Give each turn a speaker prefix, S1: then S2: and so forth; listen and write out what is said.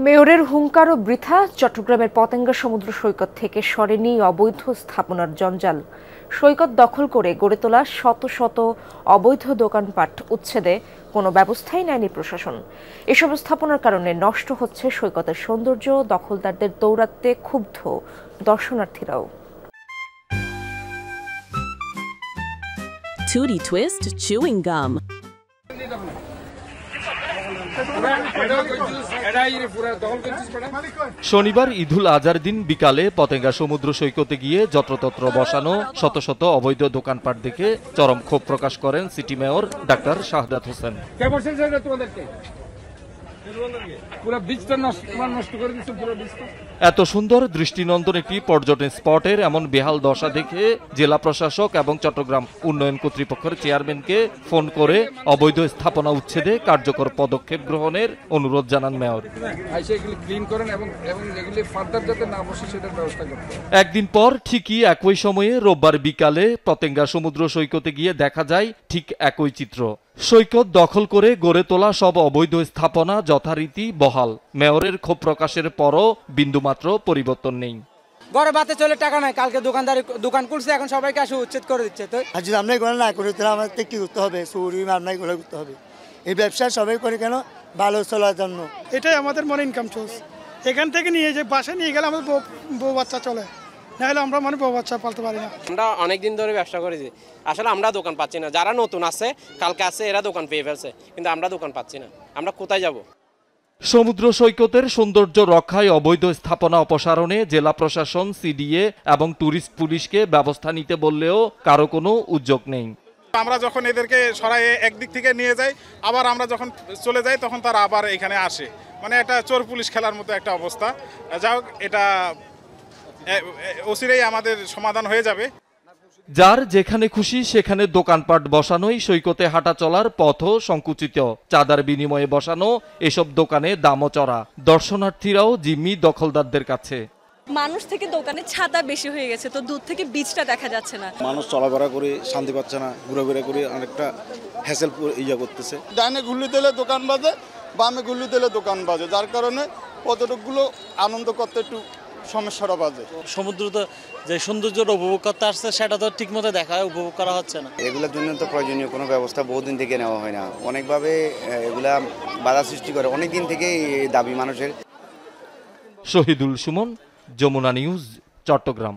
S1: মেয়রের হুঙ্কার ও বৃথা। চট্টগ্রামের পতেঙ্গা সমুদ্র সৈকত থেকে সরেনি অবৈধ স্থাপনার জঞ্জাল। সৈকত দখল করে গড়ে তোলা শত শত অবৈধ দোকানপাট উচ্ছেদে কোনো ব্যবস্থাই নেয়নি প্রশাসন। এসব স্থাপনার কারণে নষ্ট হচ্ছে সৈকতের সৌন্দর্য। দখলদারদের দৌরাত্ম্যে ক্ষুব্ধ দর্শনার্থীরাও।
S2: Tootie Twist chewing gum.
S3: শনিবার ঈদুল আজহার দিন বিকালে পতেঙ্গা সমুদ্র সৈকতে গিয়ে যত্রতত্র বসানো শত শত অবৈধ দোকানপাট দেখে চরম ক্ষোভ প্রকাশ করেন city mayor doctor Shahadat Hossain. এত সুন্দর দৃষ্টিনন্দন একটি পর্যটন স্পটের এমন বেহাল দশা দেখে জেলা প্রশাসক এবং চট্টগ্রাম উন্নয়ন কর্তৃপক্ষের চেয়ারম্যানকে ফোন করে অবৈধ স্থাপনা উচ্ছেদে কার্যকর পদক্ষেপ গ্রহণের অনুরোধ জানান মেয়র। একদিন পর ঠিকই একই সময়ে রোববার বিকালে পতেঙ্গা সমুদ্র সৈকতে গিয়ে দেখা যায় ঠিক একই চিত্র। সৈকত দখল করে গড়ে তোলা সব অবৈধ স্থাপনা যথারীতি বহাল। মেয়রের ক্ষোভ প্রকাশের পরও বিন্দুমাত্র পরিবর্তন নেই।
S4: ঘরে বাতে চলে টাকা নাই, কালকে দোকান খুলছে, এখন সবাইকে আসে উচ্ছেদ করে দিচ্ছে। তো
S5: যদি আমরা এগুলো না করি তাহলে আমাদের কি করতে হবে? চুরি মামলা এগুলো করতে হবে। এই ব্যবসা সবাই করে কেন? ভালো চলার জন্য।
S6: এটাই আমাদের মনে ইনকাম সোর্স। এখান থেকে নিয়ে যে বাসায় নিয়ে গেলে আমাদের বউ বাচ্চা চলে, নাহলে আমরা বউ বাচ্চা পালতে পারি না।
S7: আমরা অনেকদিন ধরে ব্যবসা করেছি, আসলে আমরা দোকান পাচ্ছি না। যারা নতুন আছে কালকে আছে এরা দোকান পেয়ে ফেলছে, কিন্তু আমরা দোকান পাচ্ছি না। আমরা কোথায় যাব?
S3: সমুদ্র সৈকতের সৌন্দর্য রক্ষায় অবৈধ স্থাপনা অপসারণে জেলা প্রশাসন, সিডিএ এবং ট্যুরিস্ট পুলিশকে ব্যবস্থা নিতে বললেও কারো কোনো উদ্যোগ নেই।
S8: আমরা যখন এদেরকে সরাইয়ে একদিক থেকে নিয়ে যাই, আবার আমরা যখন চলে যাই তখন তারা আবার এখানে আসে। মানে একটা চোর পুলিশ খেলার মতো একটা অবস্থা। যাই হোক, এটা অচিরেই আমাদের সমাধান হয়ে যাবে।
S3: যার যেখানে খুশি সেখানে দোকানপাট বসানোই সৈকতে হাঁটা চলার পথও সংকুচিত। চাঁদার বিনিময়ে বসানো এসব দোকানে দামও চড়া। দর্শনার্থীরাও জিম্মি দখলদারদের কাছে।
S9: মানুষ থেকে দোকানে ছাতা বেশি হয়ে গেছে, তো দূর থেকে বীজটা দেখা যাচ্ছে না।
S10: মানুষ চলাফেরা করে শান্তি পাচ্ছে না, ঘুরাঘুরা করে অনেকটা হ্যাসেল করতেছে।
S11: ডাইনে ঘুরলি দিলে দোকান বাজে, বামে ঘুরলি দিলে দোকান বাজে, যার কারণে পর্যটকগুলো আনন্দ করতে একটু সমস্যাটা বাজে।
S12: সমুদ্র তো যে সৌন্দর্যটা উপভোগ করতে আসছে সেটা তো ঠিক মতো দেখা উপভোগ করা হচ্ছে না।
S13: এগুলোর জন্য তো প্রয়োজনীয় কোনো ব্যবস্থা বহুদিন থেকে নেওয়া হয় না। অনেকভাবে এগুলা বাধা সৃষ্টি করে, অনেকদিন থেকে দাবি মানুষের।
S3: শহীদুল সুমন, যমুনা নিউজ, চট্টগ্রাম।